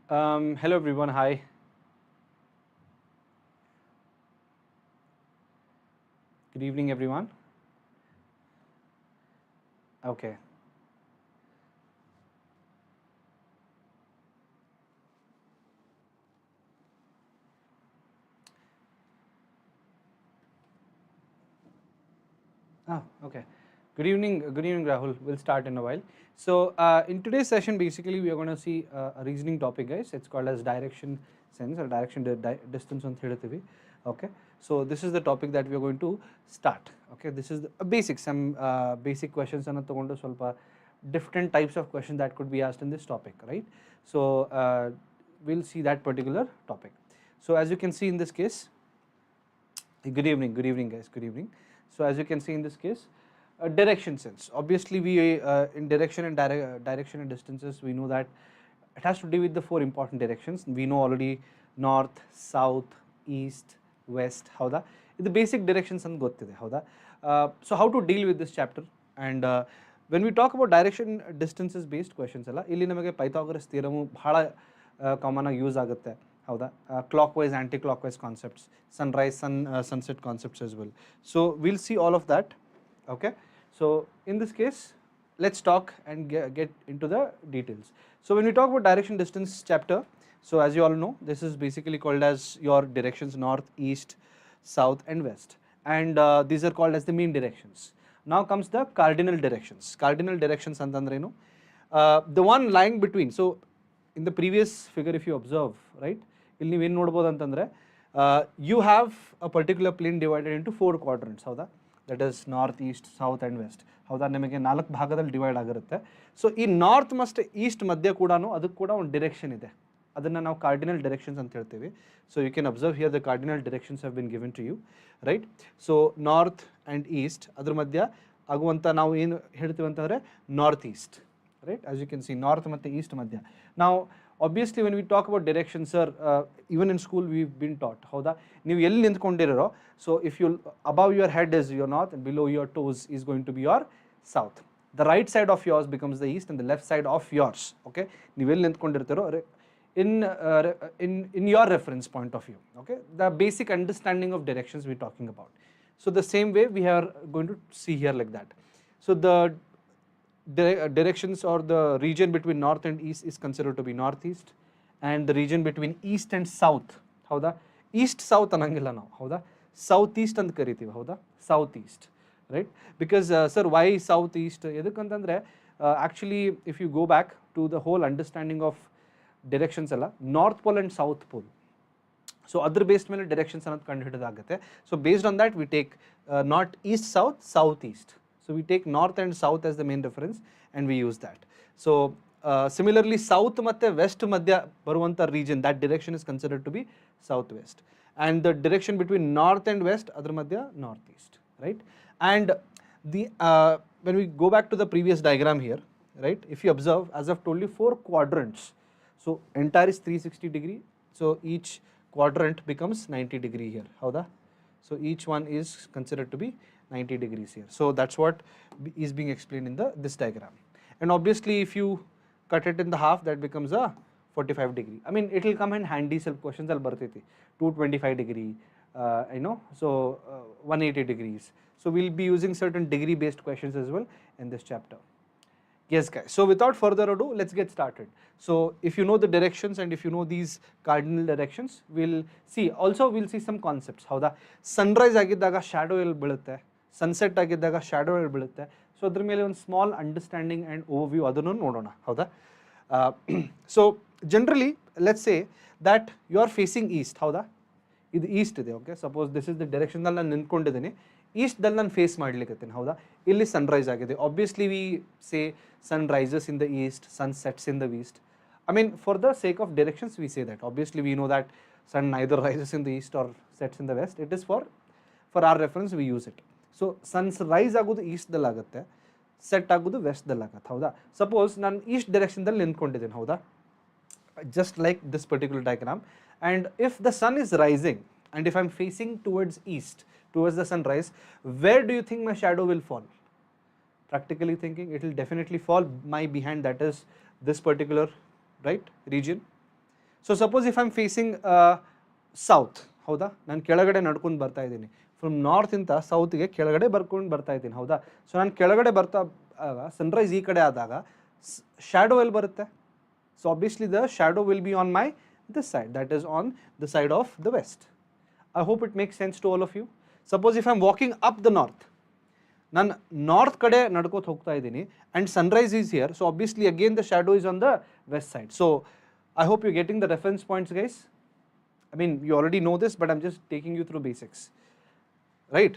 Hello everyone, hi. Good evening everyone. Okay. Okay. Good evening Rahul. We'll start in a while. So in today's session, basically we are going to see a reasoning topic, guys. It's called as direction sense or direction distance on theta TV. Okay. So this is the topic that we are going to start. Okay. This is a basic, some basic questions and different types of questions that could be asked in this topic, right? So we'll see that particular topic. So as you can see in this case, good evening guys, good evening. So as you can see in this case, direction sense. Obviously we in direction and distances, we know that it has to do with the four important directions. We know already north, south, east, west, howda. The basic directions and gottide, howda. So how to deal with this chapter, and when we talk about direction distances based questions alla illi namage Pythagoras theorem bhala common ಆಗಿ use ಆಗುತ್ತೆ ಹೌದಾ clockwise anticlockwise concepts sunrise sunset concepts as well. So we'll see all of that. Okay, so in this case let's talk and get into the details. So when we talk about direction distance chapter, so as you all know, this is basically called as your directions north, east, south and west, and these are called as the main directions. Now comes the cardinal directions. Cardinal directions ಅಂತಂದ್ರೆ ಏನು, the one lying between. So in the previous figure if you observe, right, ಇಲ್ಲಿ ನೀವೇನು ನೋಡ್ಬೋದು ಅಂತಂದರೆ you have a particular plane divided into four quadrants, ಹೌದಾ, that is north, east, south and west, ಹೌದಾ, ನಿಮಗೆ ನಾಲ್ಕು ಭಾಗದಲ್ಲಿ ಡಿವೈಡ್ ಆಗಿರುತ್ತೆ. ಸೊ ಈ ನಾರ್ತ್ ಮತ್ತು ಈಸ್ಟ್ ಮಧ್ಯೆ ಕೂಡ ಅದಕ್ಕೆ ಕೂಡ ಒಂದು ಡಿರೆಕ್ಷನ್ ಇದೆ, ಅದನ್ನು ನಾವು ಕಾರ್ಡಿನಲ್ ಡೈರೆಕ್ಷನ್ಸ್ ಅಂತ ಹೇಳ್ತೀವಿ. So you can observe here the cardinal directions have been given to you, right. So north and east ಅದ್ರ ಮಧ್ಯ ಆಗುವಂಥ ನಾವು ಏನು ಹೇಳ್ತೀವಿ ಅಂತಂದರೆ north east, right, as you can see north ಮತ್ತು east madhya. Now obviously when we talk about directions, sir, even in school we've been taught ಹೌದಾ, ನೀವು ಎಲ್ಲಿ ನಿಂತ್ಕೊಂಡಿರೋ, so if you above your head is your north and below your toes is going to be your south. The right side of yours becomes the east and the left side of yours, okay, ನೀವು ಎಲ್ಲಿ ನಿಂತ್ಕೊಂಡಿರ್ತೀರೋ in in your reference point of view, okay, the basic understanding of directions we're talking about. So the same way we are going to see here like that. So the directions or the region between north and east is considered to be northeast, and the region between east and south, ಹೌದಾ, east south ಅನ್ನಂಗಿಲ್ಲ ನಾವು, ಹೌದಾ, south east ಅಂತ ಕರಿತೀವಿ, ಹೌದಾ, south east, right. Because sir why south east ಎದಕ್ಕಂತಂದರೆ actually if you go back to the whole understanding of directions ಎಲ್ಲ north pole and south pole, so ಅದ್ರ ಬೇಸ್ಡ್ ಮೇಲೆ ಡೈರೆಕ್ಷನ್ಸ್ ಅನ್ನೋದು ಕಂಡು ಹಿಡಿದಾಗುತ್ತೆ. So based on that we take not east south, south east. So we take north and south as the main reference and we use that. So similarly south ಮತ್ತೆ west ಮಧ್ಯ ಬರುವಂಥ region, that direction is considered to be southwest, and the direction between north and west ಅದರ ಮಧ್ಯ northeast, right. And the when we go back to the previous diagram here, right, if you observe, as I've told you, four quadrants. So entire is 360 degree, so each quadrant becomes 90 degree here, ಹೌದಾ. So each one is considered to be 90 degrees here. So that's what is being explained in this diagram. And obviously if you cut it in the half, that becomes a 45 degree. I mean it will come in handy, self questions al bartiti 225 degree, so 180 degrees. So we'll be using certain degree based questions as well in this chapter. Yes guys, so without further ado, let's get started. So if you know the directions and if you know these cardinal directions, we'll see some concepts. How the sunrise agiddaga shadow el bilutte, sunset agiddaga shadow el bilutte. So adra mele one small understanding and overview adannu nodona, hauda. So generally let's say that you are facing east, hauda, ಇದು east ಇದೆ, okay, suppose this is the ಡೈರೆಕ್ಷನ್ದಲ್ಲಿ ನಾನು ನಿಂತ್ಕೊಂಡಿದ್ದೀನಿ, ಈಸ್ಟ್ದಲ್ಲಿ ನಾನು face ಮಾಡ್ಲಿಕ್ಕತ್ತೀನಿ, ಹೌದಾ, ಇಲ್ಲಿ sunrise ಆಗಿದೆ. Obviously we say sun rises in the east, sun sets in the east. I mean for the sake of directions we say that. Obviously we know that sun neither rises in the east or sets in the west. It is for our reference we use it. So sun's rise ಆಗೋದು ಈಸ್ಟ್ದಲ್ಲಿ ಆಗುತ್ತೆ, set ಆಗೋದು ವೆಸ್ಟ್ದಲ್ಲಿ ಆಗುತ್ತೆ, ಹೌದಾ. Suppose ನಾನು East ಡೈರೆಕ್ಷನ್ದಲ್ಲಿ ನಿಂತ್ಕೊಂಡಿದ್ದೀನಿ, ಹೌದಾ, just like this particular diagram, and if the sun is rising and if I'm facing towards east, towards the sunrise, where do you think my shadow will fall? Practically thinking, it will definitely fall my behind, that is this particular, right, region. So suppose if I am facing south, ಹೌದಾ, ನಾನು ಕೆಳಗಡೆ ನಡ್ಕೊಂಡು ಬರ್ತಾ ಇದ್ದೀನಿ, from ನಾರ್ತಿಂದ ಸೌತ್ಗೆ ಕೆಳಗಡೆ ಬರ್ಕೊಂಡು ಬರ್ತಾ ಇದ್ದೀನಿ, ಹೌದಾ. ಸೊ ನಾನು ಕೆಳಗಡೆ ಬರ್ತಾ ಸನ್ರೈಸ್ ಈ ಕಡೆ ಆದಾಗ ಶ್ಯಾಡೋ ಎಲ್ಲಿ ಬರುತ್ತೆ? So obviously the shadow will be on my this side, that is on the side of the west. I hope it makes sense to all of you. Suppose if I am walking up the north, ನಾನು north ಕಡೆ ನಡ್ಕೋತ ಹೋಗ್ತಾ ಇದ್ದೀನಿ and sunrise is here, so obviously again the shadow is on the west side. So I hope you getting the reference points guys. I mean, you already know this, but I'm just taking you through basics, right?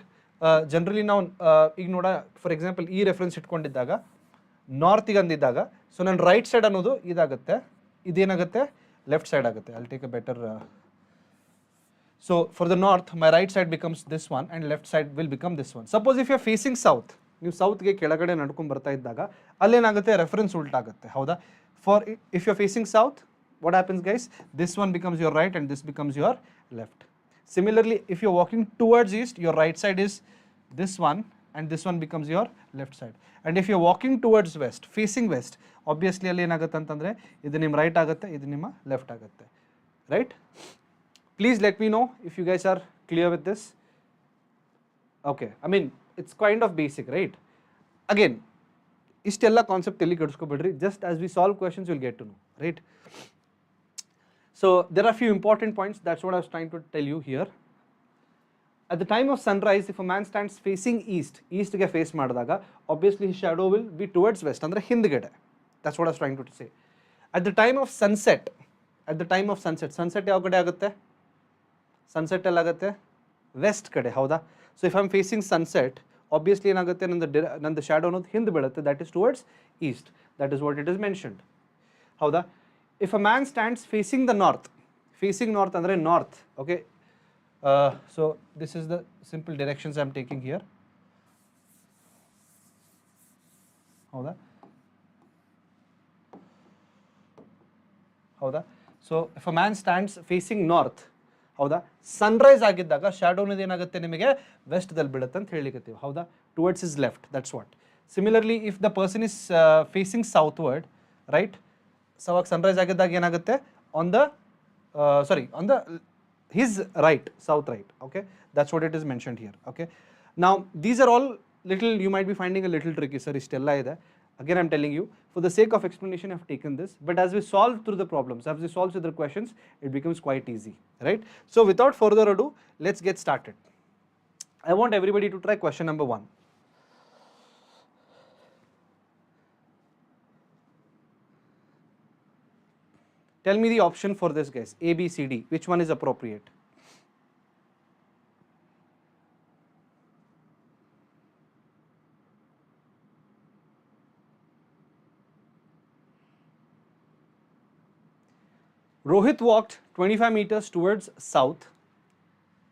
Generally ನಾವು ಈಗ ನೋಡ, for example ಈ reference ಇಟ್ಕೊಂಡಿದ್ದಾಗ ನಾರ್ತಿಗೆ ಅಂದಿದ್ದಾಗ, so ನನ್ನ right side ಅನ್ನೋದು ಇದಾಗುತ್ತೆ, ಇದೇನಾಗುತ್ತೆ ಲೆಫ್ಟ್ ಸೈಡ್ ಆಗುತ್ತೆ. I'll take a better. So for the north my right side becomes this one and left side will become this one. Suppose if you are facing south, ನೀವು ಸೌತ್ಗೆ ಕೆಳಗಡೆ ನಡ್ಕೊಂಡು ಬರ್ತಾ ಇದ್ದಾಗ ಅಲ್ಲೇನಾಗುತ್ತೆ, ರೆಫರೆನ್ಸ್ ಉಲ್ಟಾಗುತ್ತೆ, ಹೌದಾ. For if you are facing south, what happens guys, this one becomes your right and this becomes your left. Similarly, if you're walking towards east, your right side is this one and this one becomes your left side. And if you're walking towards west, facing west, obviously alli enagutte antandre idu nim right agutte, idu ನಿಮ್ಮ left agutte, right? Please let me know if you guys are clear with this. Okay, I mean it's kind of basic, right? Again, ಇಷ್ಟೆಲ್ಲ concept ಎಲ್ಲಿ ಕೆಡಿಸ್ಕೊಬೇಡ್ರಿ, just as we solve questions you'll get to know, right? So there are a few important points, that's what I was trying to tell you here. At the time of sunrise, if a man stands facing east, east ge face ಮಾಡಿದಾಗ obviously his shadow will be towards west, ಅಂದ್ರೆ ಹಿಂದ್ಗಡೆ. That's what I was trying to say. At the time of sunset, sunset ಯಾವ ಕಡೆ ಆಗುತ್ತೆ? Sunset ಎಲ್ಲಿ ಆಗುತ್ತೆ? West ಕಡೆ, ಹೌದಾ. So if I am facing sunset, obviously ಏನಾಗುತ್ತೆ, ನಂದು shadow ಅನ್ನೋದು ಹಿಂದೆ ಬೀಳುತ್ತೆ, that is towards east. That is what it is mentioned, ಹೌದಾ. If a man stands facing the north, ಅಂದರೆ north, okay. So this is the simple directions I am taking here, ಹೌದಾ. So if a man stands facing north, ಹೌದಾ, sunrise ಆಗಿದ್ದಾಗ shadow ಅನ್ನೋದು ಏನಾಗುತ್ತೆ ನಿಮಗೆ ವೆಸ್ಟ್ದಲ್ಲಿ ಬೀಳುತ್ತೆ ಅಂತ ಹೇಳಿಕತ್ತೀವಿ, ಹೌದಾ, towards is left, that's what. Similarly if the person is facing southward, right, so ಅವಾಗ ಸನ್ರೈಸ್ ಆಗಿದ್ದಾಗ ಏನಾಗುತ್ತೆ, on the his right, south right, okay, that's what it is mentioned here, okay. Now these are all little, you might be finding a little tricky, sir, istella ide. Again I'm telling you, for the sake of explanation I've taken this, but as we solve through the problems, as we solve through the questions, it becomes quite easy, right? So without further ado, let's get started. I want everybody to try question number 1. Tell me the option for this, guys. A, B, C, D. Which one is appropriate? Rohit walked 25 meters towards south.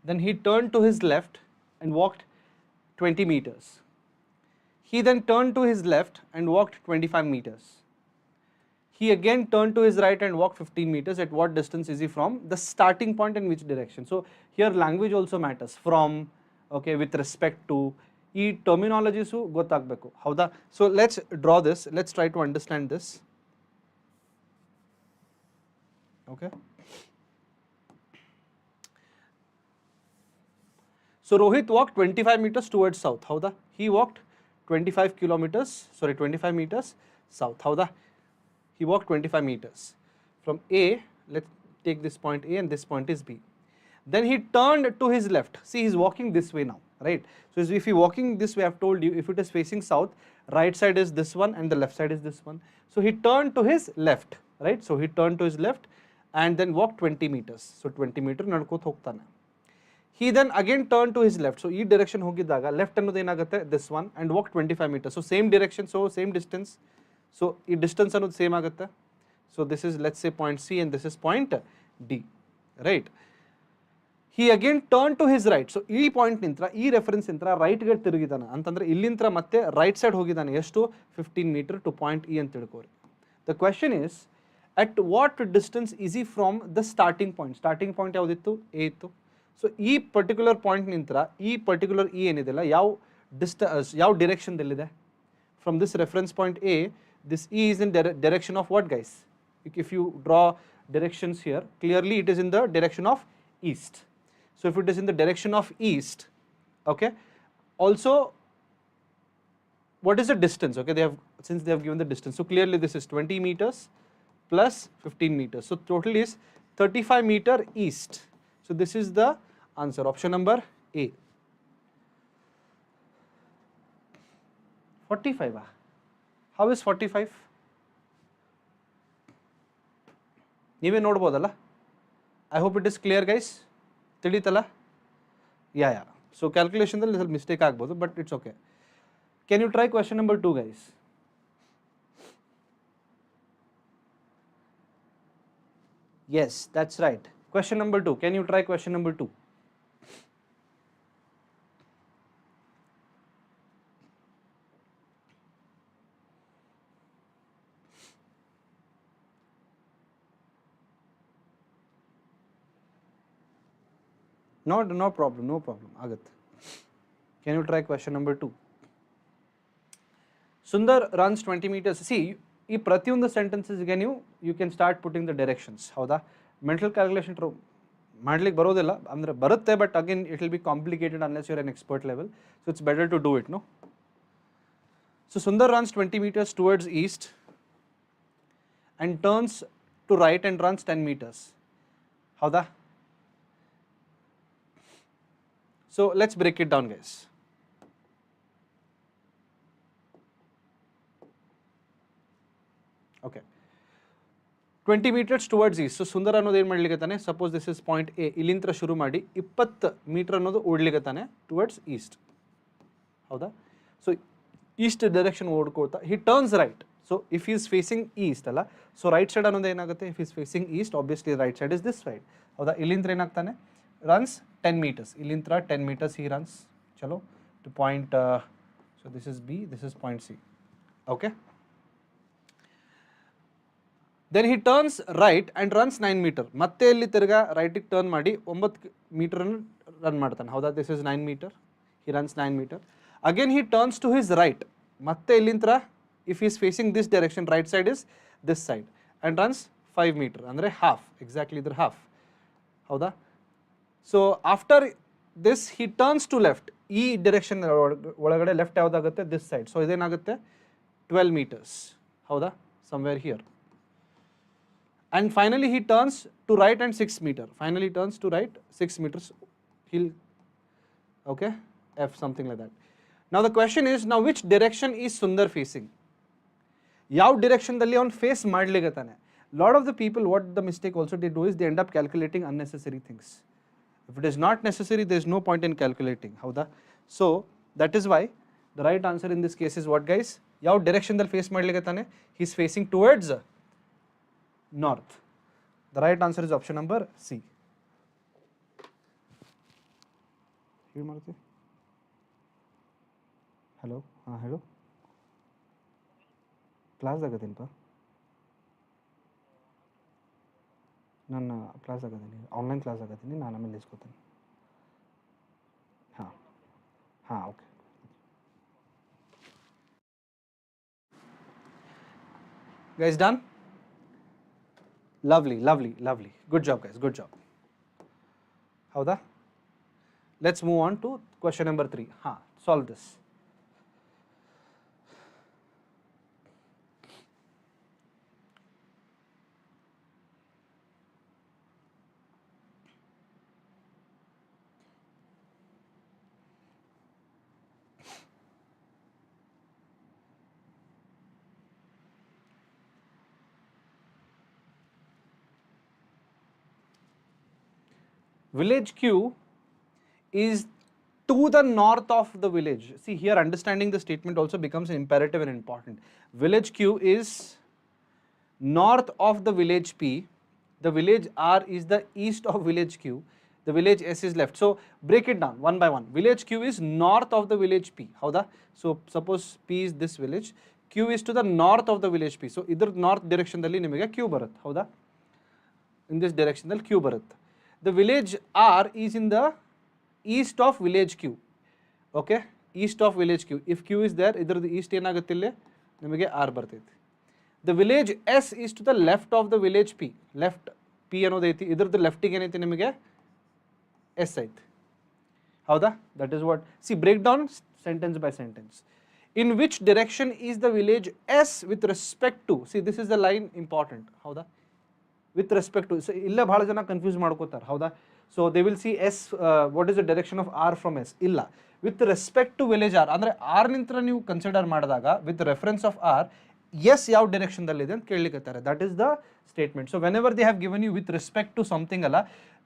Then he turned to his left and walked 20 meters. He then turned to his left and walked 25 meters. He again turned to his right and walked 15 meters. At what distance is he from the starting point and which direction? So here language also matters. From, okay, with respect to, ee terminologies gottagbeku, hauda. So let's draw this, let's try to understand this, okay. So Rohit walked 25 meters towards south, hauda. He walked 25 meters south, hauda. He walked 25 meters. From A, let's take this point A and this point is B. Then he turned to his left. See, he's walking this way now, right? So if he's walking this way, I've told you, if it is facing south, right side is this one and the left side is this one. So he turned to his left, right? So he turned to his left and then walked 20 meters. So 20 meters nadkot hogtane. He then again turned to his left. So ee direction hogidaga left ಅನ್ನೋದು ಏನಾಗುತ್ತೆ, this one, and walked 25 meters. So same direction, so same distance. So ಈ distance ಅನ್ನೋದು same ಆಗುತ್ತೆ. So this is, let's say, point C and this is point D, right? He again turned to his right. So ಈ point ನಿಂತ್ರ, ಈ reference ನಿಂತ್ರ ರೈಟ್ಗೆ ತಿರುಗಿದಾನೆ ಅಂತಂದ್ರೆ ಇಲ್ಲಿಂತ್ರ ಮತ್ತೆ right side ಹೋಗಿದ್ದಾನೆ, ಎಷ್ಟು, 15 ಮೀಟರ್ ಟು ಪಾಯಿಂಟ್ ಇ ಅಂತ ತಿಳ್ಕೊರಿ. The question is, at what distance is E from the starting point? Starting point ಯಾವುದಿತ್ತು, ಎ ಇತ್ತು. ಸೊ ಈ ಪರ್ಟಿಕ್ಯುಲರ್ ಪಾಯಿಂಟ್ ನಿಂತ್ರ ಈ ಪರ್ಟಿಕ್ಯುಲರ್ ಇ ಏನಿದೆಲ್ಲ ಯಾವ ಡಿರೆಕ್ಷನ್ದಲ್ಲಿದೆ? From this reference point A, this E is in direction of what, guys? If you draw directions here. Clearly it is in the direction of east. So if it is in the direction of east, okay, also what is the distance? Okay, since they have given the distance, so clearly this is 20 meters plus 15 meters, so total is 35 meter east. So this is the answer, option number A. 45. How is 45? ನೀವೇ ನೋಡ್ಬೋದಲ್ಲ. I hope it is clear guys. ತಿಳಿತಲ್ಲ? Yeah. So calculation ದಲ್ಲಿ ಸ್ವಲ್ಪ mistake ಆಗ್ಬೋದು, but it's okay. Can you try question number 2 guys? Yes, that's right. Question number 2. Can you try question number 2? No problem. Agat. Can you try question number 2? Sundar runs 20 meters. See, ಈ ಪ್ರತಿಯೊಂದು ಸೆಂಟೆನ್ಸಸ್ಗೆ you can start putting the directions. ಹೌದಾ? Mental calculation ಮಾಡ್ಲಿಕ್ಕೆ ಬರೋದಿಲ್ಲ, ಅಂದರೆ ಬರುತ್ತೆ, but again it will be complicated unless you're an expert level. So it's better to do it, no? So Sundar runs 20 meters towards east and turns to right and runs 10 meters. ಹೌದಾ? So let's break it down guys. Okay, 20 meters towards east. So Sundar ಅನ್ನೋದು ಏನು ಮಾಡಲಿಕ್ಕತ್ತಾನೆ, suppose this is point A, ಇಲ್ಲಿಂದ ಶುರು ಮಾಡಿ 20 metre ಅನ್ನೋದು ಓಡ್ಲಿಕ್ಕತ್ತಾನೆ towards east. ಹೌದಾ? ಸೊ ಈಸ್ಟ್ ಡೈರೆಕ್ಷನ್ ಓಡ್ಕೋತಾ he turns right. So if is facing east ಅಲ್ಲ, ಸೊ ರೈಟ್ ಸೈಡ್ ಅನ್ನೋದು ಏನಾಗುತ್ತೆ, if is facing east obviously right side is this side. ಹೌದಾ? ಇಲ್ಲಿಂದ ಏನಾಗ್ತಾನೆ, runs 10 meters. ಇಲ್ಲಿಂದ 10 meters he runs. ಚಲೋ to point, so this is B, this is point C. Okay, then he turns right and runs 9 meter. ಮತ್ತೆ ಇಲ್ಲಿ ತಿರ್ಗಾ ರೈಟಿಗೆ turn ಮಾಡಿ 9 metre ಅನ್ನು run ಮಾಡ್ತಾನೆ. ಹೌದಾ? This is 9 meter. he runs 9 meter. again he turns to his right. ಮತ್ತೆ ಇಲ್ಲಿಂದ if he is facing this direction, right side is this side, and runs 5 meter, ಅಂದರೆ half, exactly ಇದ್ರ half. ಹೌದಾ? So after this he turns to left. ಈ direction ಒಳಗಡೆ left ಯಾವುದಾಗುತ್ತೆ, this side. So ಇದೇನಾಗುತ್ತೆ 12 meters. ಹೌದಾ? Somewhere here. And finally he turns to right and 6 meter. Finally turns to right 6 meters. He'll okay if something like that. ನಾವು the question is, ನಾವು which direction is Sundar facing? ಯಾವ ಡೈರೆಕ್ಷನ್ದಲ್ಲಿ ಅವ್ನು face ಮಾಡ್ಲಿಕ್ಕತ್ತಾನೆ? Lot of the people what the mistake also they do is they end up calculating unnecessary things. If it is not necessary, there is no point in calculating. ಹೌದಾ? So that is why the right answer in this case is what guys? ಯಾವ direction ದಲ್ಲಿ face ಮಾಡ್ಲಿಕ್ಕತ್ತಾನೆ? He is facing towards north. The right answer is option number C. ಏನು ಮಾಡ್ತಿ? Hello, ಹಾಂ ಹೇಳು. Class ಆಗತ್ತೇನಪ್ಪ? ನಾನು class ಆಗತ್ತೀನಿ, online class ಆಗತ್ತೀನಿ, ನಾನು ಆಮೇಲೆ ಇಸ್ಕೋತೀನಿ. ಹಾಂ okay. Guys done? Lovely. Good job guys, good job. ಹೌದಾ? Let's move on to question number 3. Solve this. Village Q is to the north of the village. See here, understanding the statement also becomes imperative and important. Village Q is north of the village P. The village R is the east of village Q. The village S is left. So break it down one by one. Village Q is north of the village P. Howda? So suppose P is this village. Q is to the north of the village P. So either north direction dalli nimage Q barutte. Howda? In this direction dalli Q barutte. The village R is in the east of village Q. Okay, east of village Q. If Q is there, either the east ಏನಾಗುತ್ತೆ ಇಲ್ಲಿ ನಿಮಗೆ R ಬರ್ತೈತಿ. The village S is to the left of the village P. Left P ಅನ್ನೋದು ಐತಿ, ಇದ್ರದ್ದು ಲೆಫ್ಟಿಗೆ ಏನೈತಿ ನಿಮಗೆ ಎಸ್ ಐತಿ. ಹೌದಾ? That is what. See break down sentence by sentence. In which direction is the village S with respect to, see this is the line important. ಹೌದಾ? With respect to. So ಇಲ್ಲೇ ಭಾಳ ಜನ ಕನ್ಫ್ಯೂಸ್ ಮಾಡ್ಕೋತಾರೆ. ಹೌದಾ? So they will see S, what is the direction of R from S. ಇಲ್ಲ, with respect to village R ಅಂದರೆ R ನಿಂತ ನೀವು ಕನ್ಸಿಡರ್ ಮಾಡಿದಾಗ with reference of R S ಯಾವ ಡೈರೆಕ್ಷನ್ದಲ್ಲಿದೆ ಅಂತ ಕೇಳಲಿಕ್ಕತ್ತಾರೆ. That is the statement. So whenever they have given you with respect to something ಅಲ್ಲ,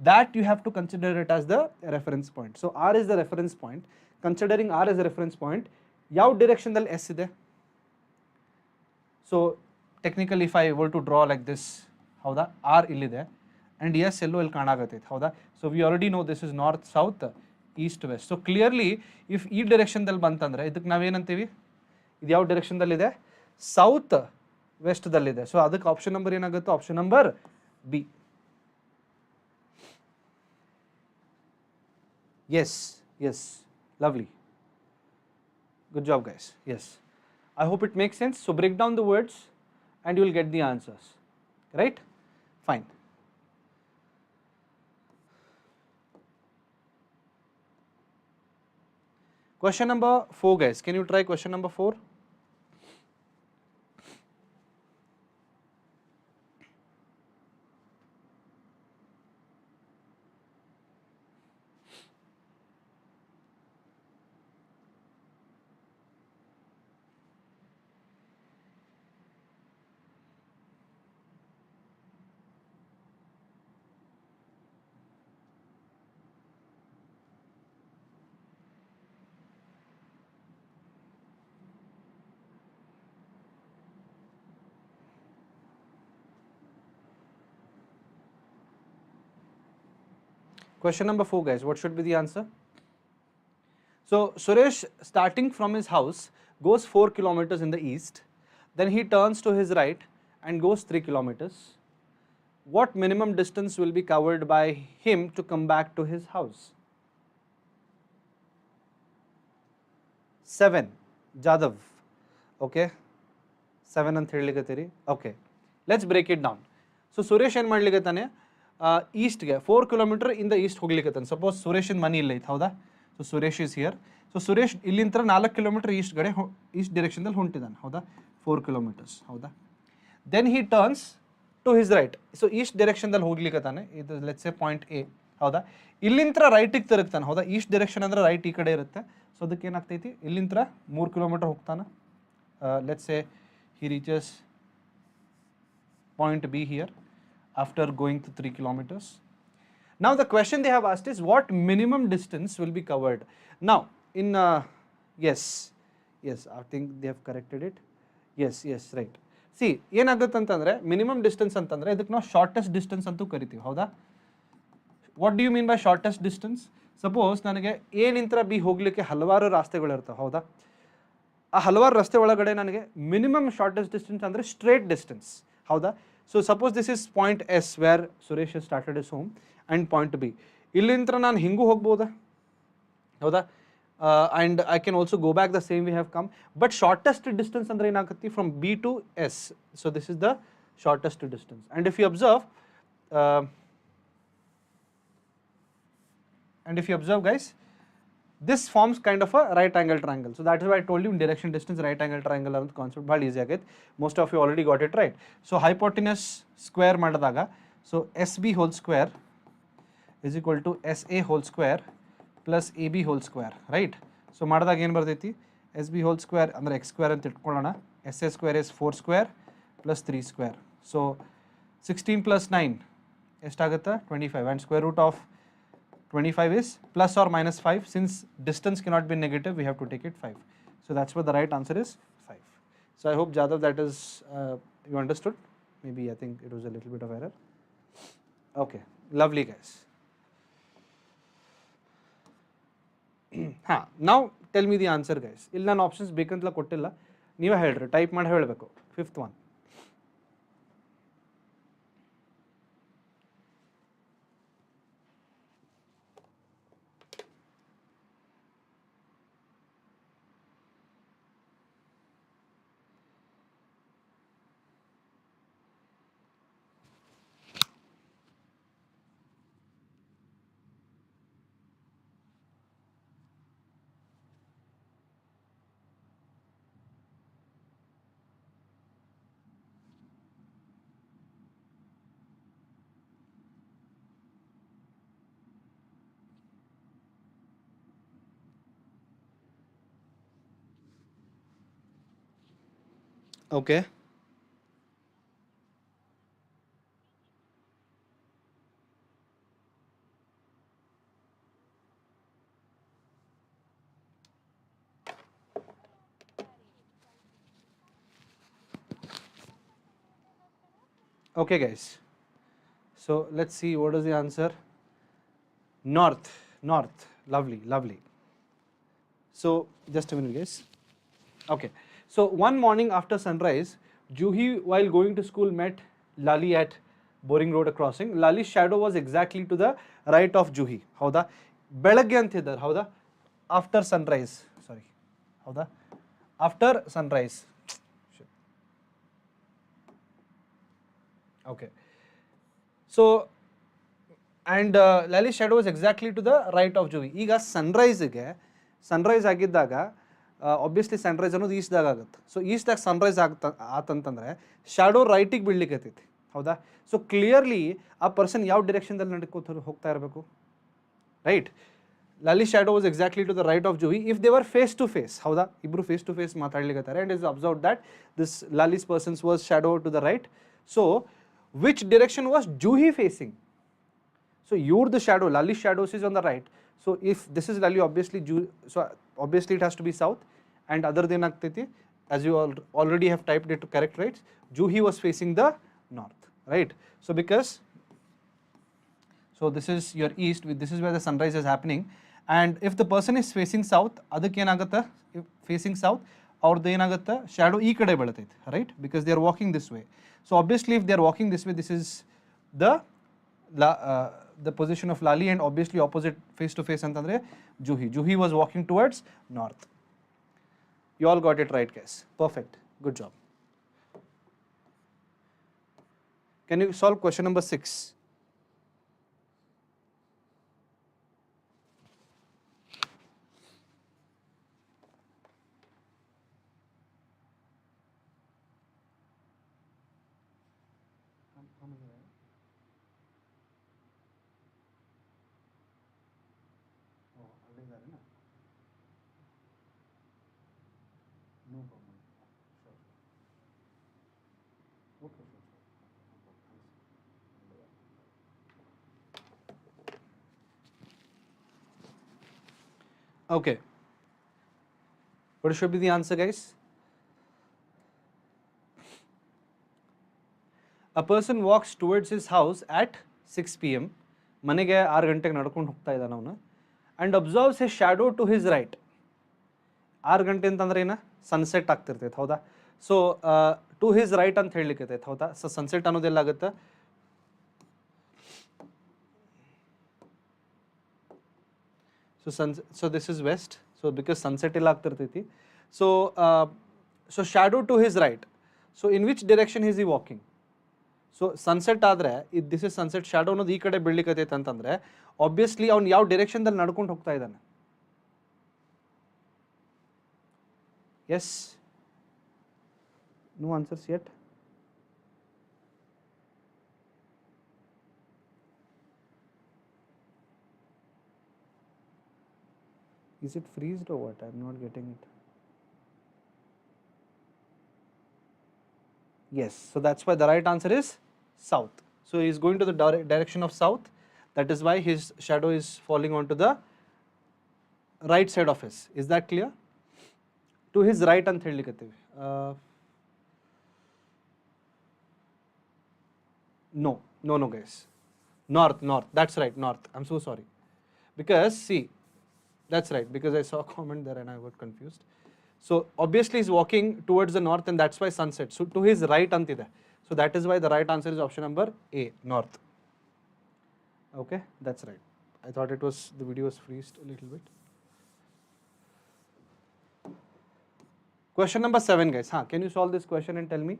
that you have to consider it as the reference point. So R is the reference point. Considering R as a reference point, ಯಾವ direction ದಲ್ಲಿ S ಇದೆ? So technically if I were to draw like this, ಹೌದಾ, R ಇಲ್ಲಿದೆ and S ಎಲ್ಲೋ ಇಲ್ಲಿ ಕಾಣಾಗತ್ತೈತೆ. ಹೌದಾ? So we already know this is north, south, east, west. So clearly if ಈ direction ದಲ್ಲಿ ಬಂತಂದ್ರೆ ಇದಕ್ಕೆ ನಾವೇನಂತೀವಿ? ಇದು ಯಾವ direction ದಲ್ಲಿದೆ? ಸೌತ್ ವೆಸ್ಟ್ ದಲ್ಲಿದೆ. ಸೊ ಅದಕ್ಕೆ ಆಪ್ಷನ್ ನಂಬರ್ ಏನಾಗುತ್ತೆ? Option number B. Yes, yes, lovely. Good job, guys. Yes. I hope it makes sense. So break down the words and you will get the answers. Right? Fine. Question number 4, guys. Can you try question number 4? Question number 4, guys. What should be the answer? So Suresh, starting from his house, goes 4 kilometers in the east. Then he turns to his right and goes 3 kilometers. What minimum distance will be covered by him to come back to his house? 7. Jadav. Okay. 7 ಅಂತ ಹೇಳಲಿಕ್ಕತ್ತೀರಿ. Okay, let's break it down. So Suresh ಏನು ಮಾಡ್ಲಿಕ್ಕತ್ತಾನೆ? ಈಸ್ಟ್ಗೆ 4 kilometre ಇಂದ east ಹೋಗ್ಲಿಕ್ಕತ್ತಾನೆ. Suppose ಸುರೇಶಿನ ಮನೆ ಇಲ್ಲ ಐತೆ. ಹೌದಾ? So Suresh is here. So Suresh ಇಲ್ಲಿಂದ 4 ಕಿಲೋಮೀಟರ್ ಈಸ್ಟ್ ಕಡೆ ಈಸ್ಟ್ ಡೈರೆಕ್ಷನ್ದಲ್ಲಿ ಹೊಂಟಿದ್ದಾನೆ. ಹೌದಾ? 4 ಕಿಲೋಮೀಟರ್ಸ್. ಹೌದಾ? Then he turns to his right. So east ಡೈರೆಕ್ಷನ್ದಲ್ಲಿ ಹೋಗ್ಲಿಕ್ಕತ್ತಾನೆ. ಇದು ಲೆಟ್ಸ್ ಎ ಪಾಯಿಂಟ್ ಎ. ಹೌದಾ? ಇಲ್ಲಿಂದ ರೈಟಿಗೆ ತಿರುಗ್ತಾನೆ. ಹೌದಾ? ಈಸ್ಟ್ ಡೈರೆಕ್ಷನ್ ಅಂದರೆ ರೈಟ್ ಈ ಕಡೆ ಇರುತ್ತೆ. ಸೊ ಅದಕ್ಕೆ ಏನಾಗ್ತೈತಿ? ಇಲ್ಲಿಂದ 3 ಕಿಲೋಮೀಟರ್ ಹೋಗ್ತಾನೆ. Let's A he reaches point B here after going to 3 kilometers. Now the question they have asked is what minimum distance will be covered. Now in yes, I think they have corrected it. Yes, right. See, ಏನಾಗುತ್ತೆ ಅಂತಂದ್ರೆ minimum distance ಅಂತಂದ್ರೆ ಇದಕ್ಕೆ ನಾವು shortest distance ಅಂತೂ ಕರಿತೀವಿ. ಹೌದಾ? What do you mean by shortest distance? Suppose ನನಗೆ A ನಿಂತ್ರ ಬಿ ಹೋಗ್ಲಿಕ್ಕೆ ಹಲವಾರು ರಾಸ್ತೆಗಳಿರ್ತವೆ. ಹೌದಾ? ಆ ಹಲವಾರು ರಸ್ತೆ ಒಳಗಡೆ ನನಗೆ ಮಿನಿಮಮ್ ಶಾರ್ಟೆಸ್ಟ್ ಡಿಸ್ಟೆನ್ಸ್ ಅಂದರೆ ಸ್ಟ್ರೇಟ್ ಡಿಸ್ಟೆನ್ಸ್. ಹೌದಾ? So suppose this is point S where Suresh started is home and point B. ಇಲ್ಲಿಂದ ನಾನು ಹಿಂಗೂ ಹೋಗ್ಬೋದಾ? ಹೌದಾ? And I can also go back the same we have come. But shortest distance ಅಂದರೆ ಏನಾಗುತ್ತೆ? From B to S. So this is the shortest distance. And if you observe guys, this forms kind of a right angle triangle. So that is why I told you in direction distance right angle triangle ಅಂತ concept ಭಾಳ easy ಆಗೈತೆ. Most of you already got it right. So hypotenuse square ಮಾಡಿದಾಗ so S B whole square is equal to S A whole square plus A B whole square. Right? So ಮಾಡಿದಾಗ ಏನು ಬರ್ತೈತಿ? S B whole square ಅಂದರೆ X square ಅಂತ ಇಟ್ಕೊಳ್ಳೋಣ. S A square is 4 square plus 3 square. So 16 plus 9 ಎಷ್ಟಾಗುತ್ತೆ? 25. And square root of 25 is plus or minus 5. Since distance cannot be negative, we have to take it 5. So that's what the right answer is, 5. So I hope Jadav that is you understood. Maybe I think it was a little bit of error. Okay, lovely guys. Now tell me the answer guys. ಇಲ್ಲಿ ನಾನು options ಬೇಕಂತಲ್ಲ ಕೊಟ್ಟಿಲ್ಲ, ನೀವೇ ಹೇಳ್ರಿ, type ಮಾಡಿ ಹೇಳಬೇಕು. 5th one. Okay. Okay, guys. So let's see what is the answer. North, north. Lovely, lovely. So just a minute, guys. Okay. So one morning after sunrise, Juhi, while going to school, met Lali at Boring Road crossing. Lali's shadow was exactly to the right of Juhi. Howda? ಬೆಳಗ್ಗೆ ಅಂತಿದ್ದಾರೆ ಹೌದಾ after sunrise sorry ಹೌದಾ after sunrise okay so and Lali shadow was exactly to the right of Juhi. ಈಗ sunrise ಆಗಿದ್ದಾಗ obviously sunrise ಅನ್ನೋದು ಈಸ್ಟ್ದಾಗ ಆಗುತ್ತೆ. So ಈಸ್ಟ್ದಾಗ ಸನ್ರೈಸ್ ಆತಂತಂದರೆ ಶಾಡೋ ರೈಟಿಗೆ ಬೀಳ್ಲಿಕ್ಕೆ ಹತ್ತೈತಿ ಹೌದಾ. ಸೊ ಕ್ಲಿಯರ್ಲಿ ಆ ಪರ್ಸನ್ ಯಾವ ಡಿರೆಕ್ಷನ್ದಲ್ಲಿ ನಡ್ಕೋತ ಹೋಗ್ತಾ ಇರಬೇಕು right. Lali shadow was exactly to the right of Juhi if they were face to face ಹೌದಾ. ಇಬ್ಬರು ಫೇಸ್ ಟು ಫೇಸ್ ಮಾತಾಡ್ಲಿಕ್ಕೆ and is observe that this Lali's persons was shadow to the right. So which direction was Juhi facing? So the shadow, Lali's shadow is on the right. So if this is Lali, obviously it has to be south. And other than Aktiti, as you already have typed it to correct, right? Juhi was facing the north, right? So this is your east. This is where the sunrise is happening. And if the person is facing south, adakku enagutta facing south, or the enagutta shadow ee kade belatೈತೆ, right? Because they are walking this way. So obviously if they are walking this way, this is the position of Lali, and obviously opposite face to face antandre Juhi. Juhi was walking towards north. You all got it right, guys. Perfect. Good job. Can you solve question number 6? No problem. Sure. Okay, sure. Okay. What should be the answer, guys? A person walks towards his house at 6 p.m. ಮನೆಗೆ 6 ಗಂಟೆಗೆ ನಡ್ಕೊಂಡು ಹೋಗ್ತಾ ಇದ್ದಾನೆ ಅವನು. And observes he shadow to his right. 6 ಗಂಟೆ ಅಂತಂದ್ರೆ ಏನ sunset ಆಗ್ತಿರ್ತೈತೆ ಹೌದಾ. ಸೊ ಟು ಹಿಸ್ ರೈಟ್ ಅಂತ ಹೇಳಲಿಕ್ಕೆ ಹೌದಾ. ಸೊ ಸನ್ಸೆಟ್ ಅನ್ನೋದೆಲ್ಲ ಆಗುತ್ತೆ. So this is west. So because sunset ಎಲ್ಲ ಆಗ್ತಿರ್ತೈತಿ. So shadow to his right. So in which direction is he walking? So sunset ಆದರೆ ದಿಸ್ ಇಸ್ ಸನ್ಸೆಟ್, ಶಾಡೋ ಅನ್ನೋದು ಈ ಕಡೆ ಬೀಳ್ಲಿಕ್ಕೈತೆ ಅಂತಂದರೆ ಆಬ್ವಿಯಸ್ಲಿ ಅವ್ನು ಯಾವ ಡಿರೆಕ್ಷನ್ದಲ್ಲಿ ನಡ್ಕೊಂಡು ಹೋಗ್ತಾ ಇದ್ದಾನೆ? Yes, no answers yet. Is it freezed or what? I'm not getting it. Yes, so that's why the right answer is south. So he is going to the direction of south. That is why his shadow is falling onto the right side of his. Is that clear? To his right ಅಂತ ಹೇಳಲಿಕ್ಕತ್ತೀವಿ. No guys. North. That's right, north. I'm so sorry. Because see, that's right, because I saw a comment there and I got confused. So obviously he's walking towards the north and that's why sunset. So to his right antide. So that is why the right answer is option number A, north. Okay, that's right. I thought the video was freezed a little bit. Question number 7, guys. Can you solve this question and tell me?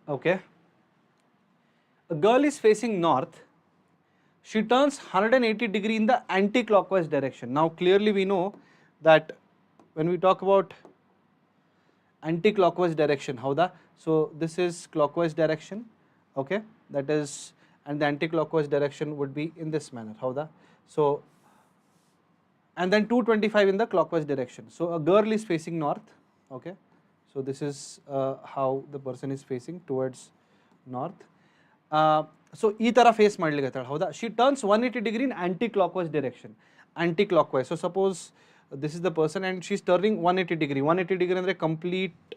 Okay. A girl is facing north. She turns 180 degree in the anti-clockwise direction. Now clearly we know that when we talk about anti-clockwise direction, howda? So this is clockwise direction, okay? That is, and the anti-clockwise direction would be in this manner, howda? So, and then 225 in the clockwise direction. So a girl is facing north, okay? So this is how the person is facing towards north. So ಈ ಥರ face ಮಾಡ್ಲಿಕ್ಕೆ ಹೌದಾ she turns 180 degree in anti-clockwise direction. Anti-clockwise. So suppose this is the person and she is turning 180 degree. 180 degree ಅಂದರೆ complete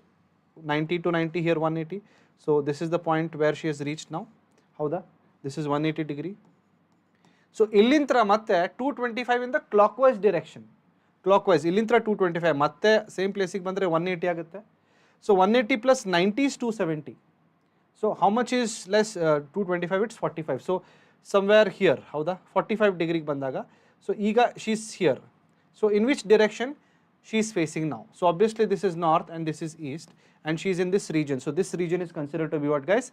90 to 90 here 180. So this is the point where she has reached now. ಹೌದಾ this is 180 degree. So ಇಲ್ಲಿಂತ್ರ ಮತ್ತೆ 225 in the clockwise direction. Clockwise ಇಲ್ಲಿಂತ್ರ 225 ಮತ್ತೆ same ಪ್ಲೇಸಿಗೆ ಬಂದರೆ 180 ಆಗುತ್ತೆ. So 180 plus 90 is 270. So how much is less 225? It's 45. So somewhere here, howda 45 degree bandaga. So iga she's here. So in which direction she is facing now? So obviously this is north and this is east, and she is in this region. So this region is considered to be what, guys?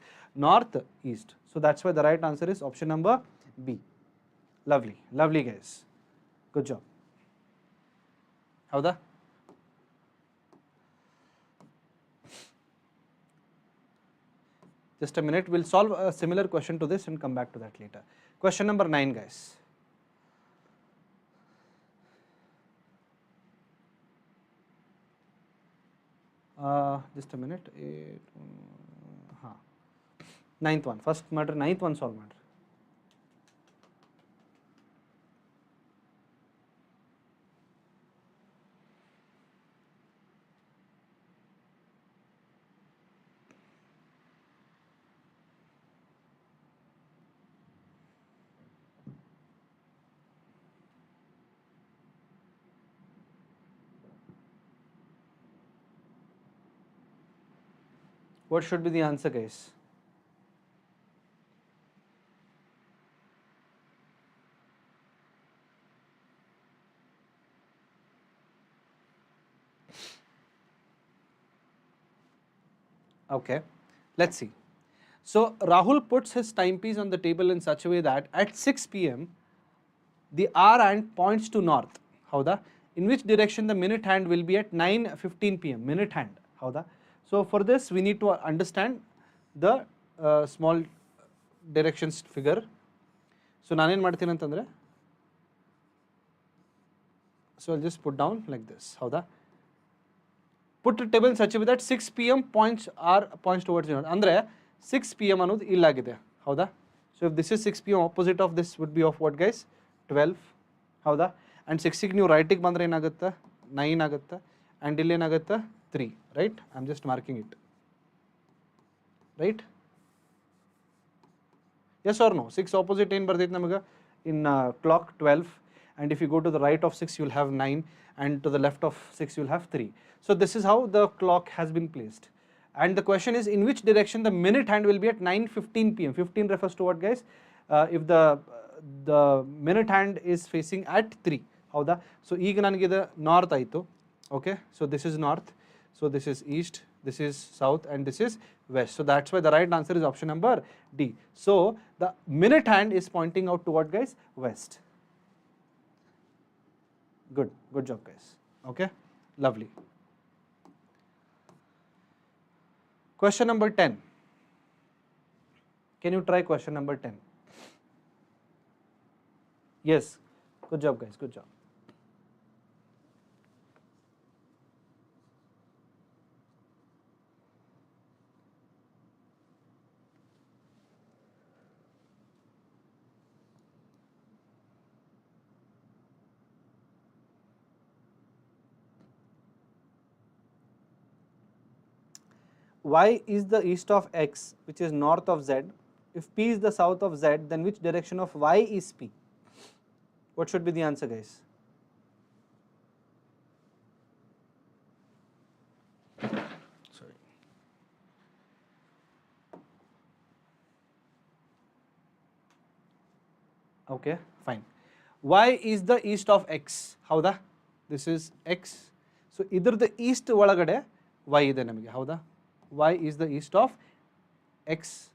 North east. So that's why the right answer is option number B. Lovely, lovely guys. Good job. Howda? Just a minute, we'll solve a similar question to this and come back to that later. Question number 9, guys. Just a minute. Ninth one. First matter, ninth one solve matter. What should be the answer, guys? Okay, let's see. So Rahul puts his timepiece on the table in such a way that at 6 p.m. the hour hand points to north. Howda? In which direction the minute hand will be at 9:15 p.m. Minute hand. Howda? So for this we need to understand the small directions figure. So nanen ಮಾಡ್ತೀನಿ ಅಂತಂದ್ರೆ, so I'll just put down like this. Howda? Put the table in such a way that 6 p.m. points towards the north. Andre 6 p.m. ಅನ್ನೋದು ಇಲ್ಲಾಗಿದೆ. ಹೌದಾ? So if this is 6 p.m. opposite of this would be of what, guys? 12. ಹೌದಾ? And 6 ಗೆ ನೀವು ರೈಟಿಗೆ ಬಂದರೆ ಏನಾಗುತ್ತೆ? 9 ಆಗುತ್ತೆ. And ಇಲ್ಲಿ ಏನಾಗುತ್ತೆ? 3. Right? I'm just marking it. Right? Yes or no? 6 opposite ಏನು ಬರ್ತೈತೆ ನಮಗೆ? In clock 12. And if you go to the right of 6 you'll have 9, and to the left of 6 you'll have 3. So this is how the clock has been placed. And the question is, in which direction the minute hand will be at 9:15 p.m. 15 refers to what, guys? If the minute hand is facing at 3. ಹೌದಾ? So ಈಗ ನನಗೆ ಇದು north ಆಯಿತು. Okay? So this is north. So this is east, this is south, and this is west. So that's why the right answer is option number D. So the minute hand is pointing out to what, guys? West. Good job, guys. Okay, lovely. Question number 10. Can you try question number 10? Yes, good job, guys, good job. Y is the east of X, which is north of Z. If P is the south of Z, then which direction of Y is P? What should be the answer, guys? Sorry. Okay, fine. Y is the east of X. Howda? This is X. So either the east ಒಳಗಡೆ Y ಇದೆ ನಮಗೆ. ಹೌದಾ? Y is the east of x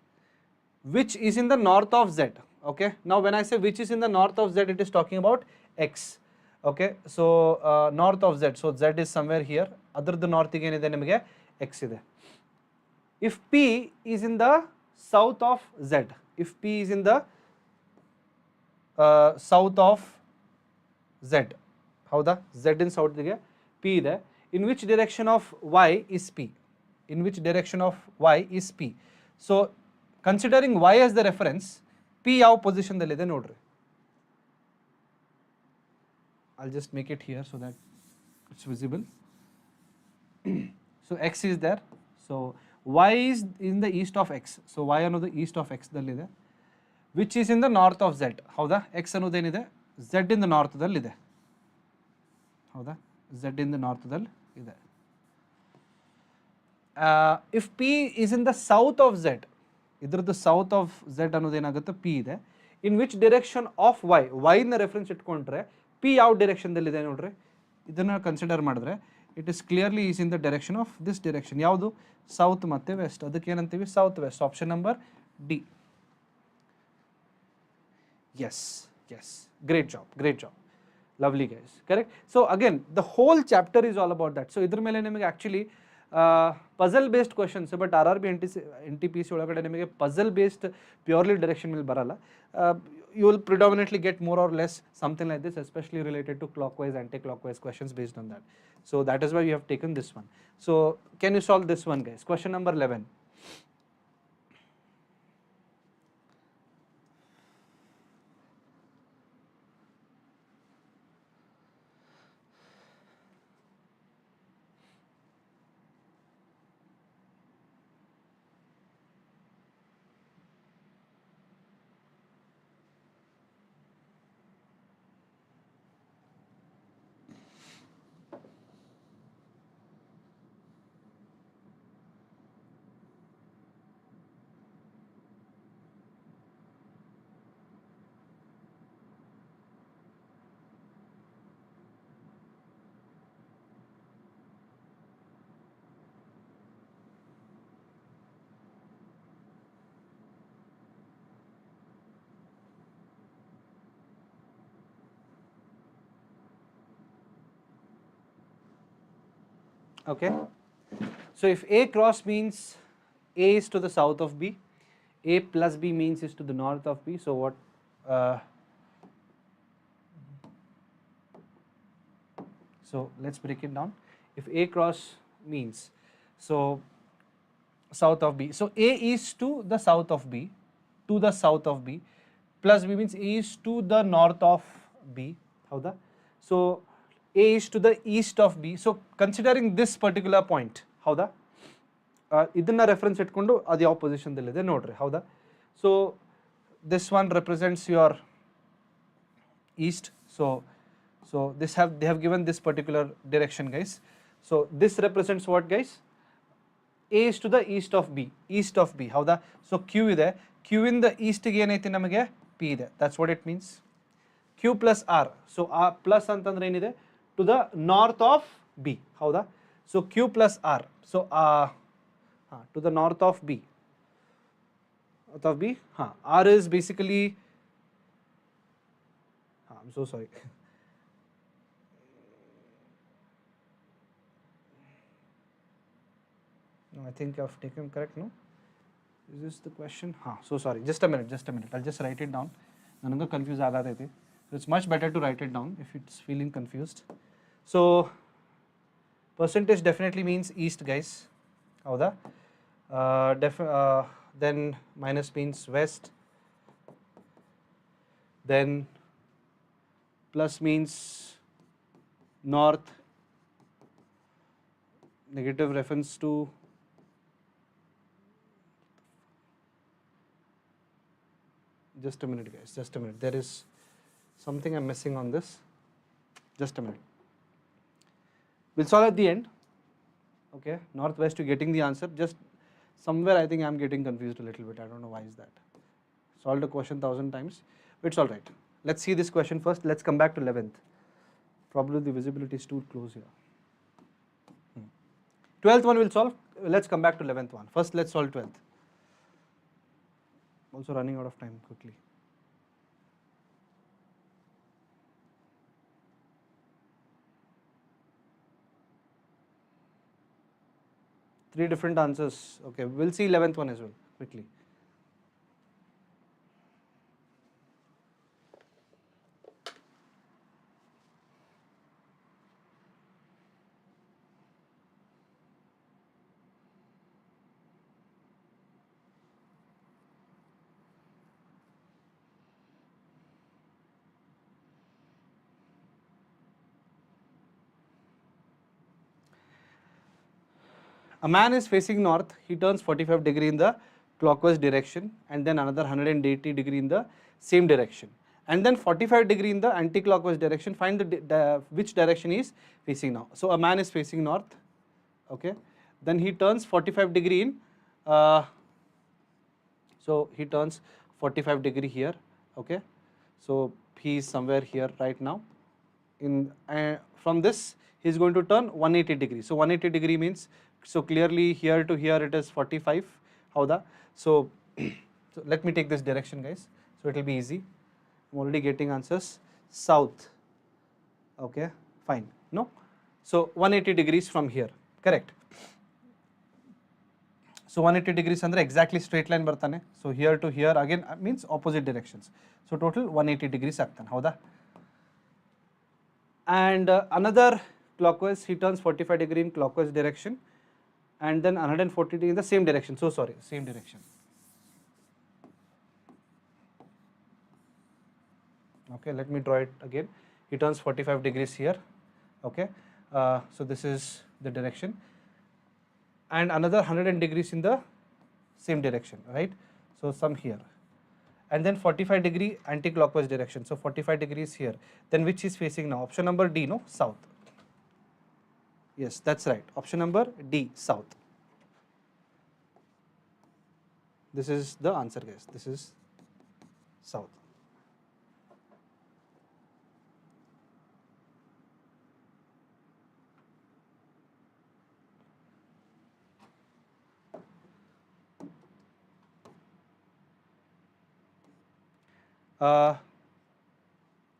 which is in the north of z. Okay, now when I say which is in the north of z, it is talking about x. Okay, so north of z, so z is somewhere here, ಅದರದ್ದು north ಗೆ ಏನಿದೆ ನಿಮಗೆ x ಇದೆ. If p is in the south of z, if p is in the south of z, ಹೌದಾ, z in south ಗೆ p ಇದೆ, in which direction of y is p, in which direction of y is p. So considering y as the reference, p ಯಾವ position ದಲ್ಲಿದೆ ನೋಡ್ರಿ. I'll just make it here so that it's visible. So x is there, so y is in the east of x, so y ಅನ್ನೋದು east of x ದಲ್ಲಿದೆ, which is in the north of z, ಹೌದಾ, x ಅನ್ನೋದೇನಿದೆ z in the north ದಲ್ಲಿದೆ, ಹೌದಾ, z in the north ದಲ್ಲಿ ಇದೆ. If p is in the south of z, ಇದ್ರದ್ದು south of z ಅನ್ನೋದೇನಾಗುತ್ತೆ p ಇದೆ, in which direction of y, y ನ reference ಇಟ್ಕೊಂಡ್ರೆ p ಯಾವ ಡೈರೆಕ್ಷನ್ ದಲ್ಲಿದೆ ನೋಡ್ರಿ, ಇದನ್ನ ಕನ್ಸಿಡರ್ ಮಾಡಿದ್ರೆ it is clearly is in the direction of this direction, ಯಾವುದು ಸೌತ್ ಮತ್ತೆ ವೆಸ್ಟ್, ಅದಕ್ಕೆ ಏನಂತೀವಿ south west, option number D. Yes, yes, great job, great job, lovely guys, correct. So again the whole chapter is all about that. So idr mele nimage actually puzzle based questions, but RRB NTPC ಒಳಗಡೆ ನಿಮಗೆ puzzle based purely direction ಮೇಲೆ ಬರಲ್ಲ. You will predominantly get more or less something like this, especially related to clockwise anti-clockwise questions based on that. So that is why we have taken this one. So can you solve this one guys? Question number 11. Okay, so if A cross means A is to the south of B, A plus B means is to the north of B, so what so let's break it down. If A cross means so south of B, so A is to the south of B, to the south of B, plus B means A is to the north of B, howda, so A is to the east of B. So considering this particular point, ಹೌದಾ, ಇದನ್ನ reference ಇಟ್ಕೊಂಡು ಅದು ಯಾವ ಪೊಸಿಷನ್ದಲ್ಲಿದೆ ನೋಡ್ರಿ, ಹೌದಾ. So this one represents your East, so they have given this particular direction guys. So this represents what guys? A is to the east of B, east of B, ಹೌದಾ. So Q ಇದೆ, Q in the east ಗೆ ಏನೈತಿ ನಮಗೆ P ಇದೆ, that's what it means. Q plus R, so ಆ plus ಅಂತಂದ್ರೆ ಏನಿದೆ to the north of B, ಹೌದಾ. So Q plus R, so to the north of B, R is basically I'm so sorry no, I think I've taken correct, no, is this the question? So sorry, just a minute, I'll just write it down, ನನಗೆ confuse ಆಗತೈತಿ. So it's much better to write it down if it's feeling confused. So percentage definitely means east guys, howda. Then minus means west, then plus means north, negative reference to just a minute guys, just a minute, there is something I'm missing on this, just a minute, we'll solve at the end. Okay, northwest, you're getting the answer, just somewhere I think I'm getting confused a little bit, I don't know why is that. Solved the question 1000 times, but it's all right. Let's see this question first, let's come back to 11th. Probably the visibility is too close here. 12th one we'll solve, let's come back to 11th one. First let's solve 12th. Also running out of time quickly. Three different answers. Okay, we'll see 11th one as well quickly. A man is facing north, he turns 45 degree in the clockwise direction and then another 180 degree in the same direction. And then 45 degree in the anti-clockwise direction, find which direction he is facing now. So a man is facing north, okay. Then he turns 45 degree in, so he turns 45 degree here, okay. So he is somewhere here right now. From this he is going to turn 180 degree. So 180 degree means, so clearly here to here it is 45. Howda? So, so let me take this direction, guys. So it will be easy. I'm already getting answers. South. Okay, fine. No? So 180 degrees from here. Correct. So 180 degrees under exactly straight line bartane. So here to here again means opposite directions. So total 180 degrees ಆಗ್ತಾನೆ. ಹೌದಾ? And another clockwise, he turns 45 degree in clockwise direction and then 140 degree in the same direction. So sorry, same direction. Okay, let me draw it again. He turns 45 degrees here. Okay, so this is the direction and another 100 degrees in the same direction, right? So some here and then 45 degree anti-clockwise direction. So 45 degrees here. Then which is facing now? Option number D, no? South. Yes, that's right. Option number D, south. This is the answer, guys. This is south.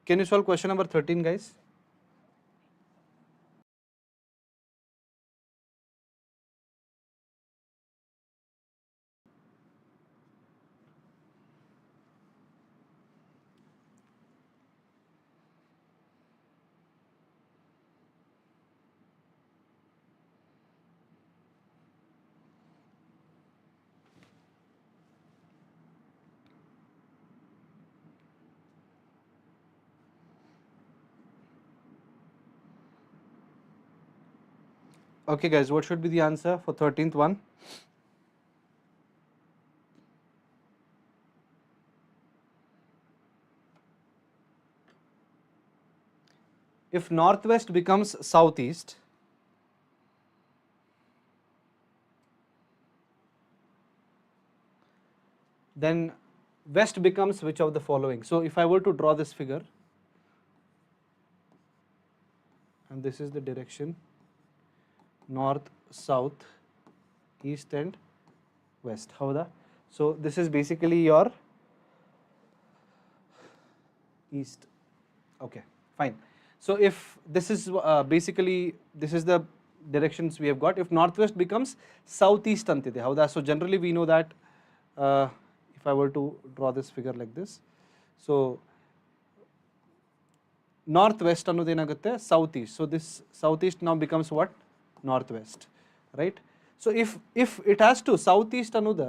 Can you solve question number 13, guys? Okay, guys, what should be the answer for 13th one? If northwest becomes southeast, then west becomes which of the following? So if I were to draw this figure, and this is the direction, north, south, east and west. Howda? So this is basically your east. Okay, fine. So if this is basically, this is the directions we have got. If northwest becomes southeast antide. Howda? So generally we know that if I were to draw this figure like this, so northwest ಅನ್ನೋದು ಏನಾಗುತ್ತೆ southeast. So this southeast now becomes what? Northwest, right? So if it has to southeast ಅನ್ನೋದು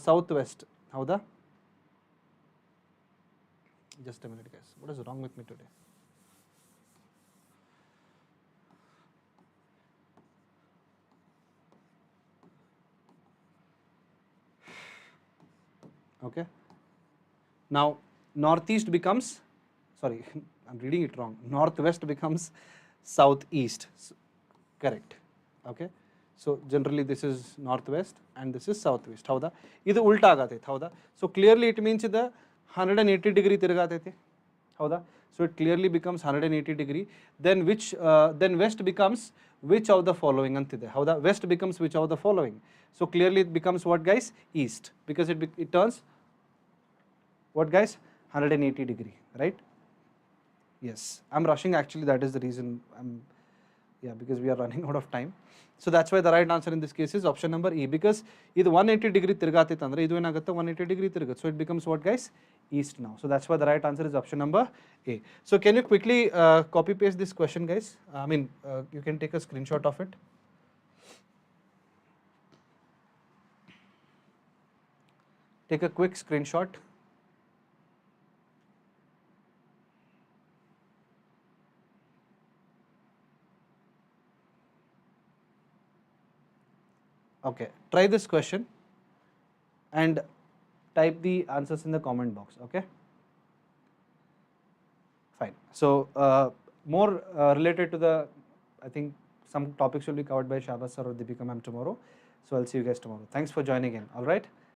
southwest, ಹೌದಾ? Just a minute, guys. What is wrong with me today? Okay. Now northeast becomes, sorry, I'm reading it wrong. Northwest becomes southeast. Correct. Okay. So generally this is northwest and this is southwest. Howda? Idu ulta agataithi. Howda? So clearly it means the 180 degree tirgataithi. Howda? So it clearly becomes 180 degree. Then then west becomes which of the following antide. Howda? West becomes which of the following. So clearly it becomes what, guys? East, because it turns What guys? 180 degree, right? Yes, I'm rushing actually, that is the reason because we are running out of time. So that's why the right answer in this case is option number E, because ಇದು 180 degree ತಿರುಗಾತಿತ್ತು ಅಂದ್ರೆ ಇದು ಏನಾಗುತ್ತೆ 180 degree ತಿರುಗುತ್ತೆ. So it becomes what guys? East now. So that's why the right answer is option number A. So can you quickly copy paste this question guys? You can take a screenshot of it. Take a quick screenshot. Okay, try this question and type the answers in the comment box. Okay, fine. So more related to the, I think some topics will be covered by Shahbaz sir or Deepika ma'am tomorrow. So I'll see you guys tomorrow. Thanks for joining in. All right.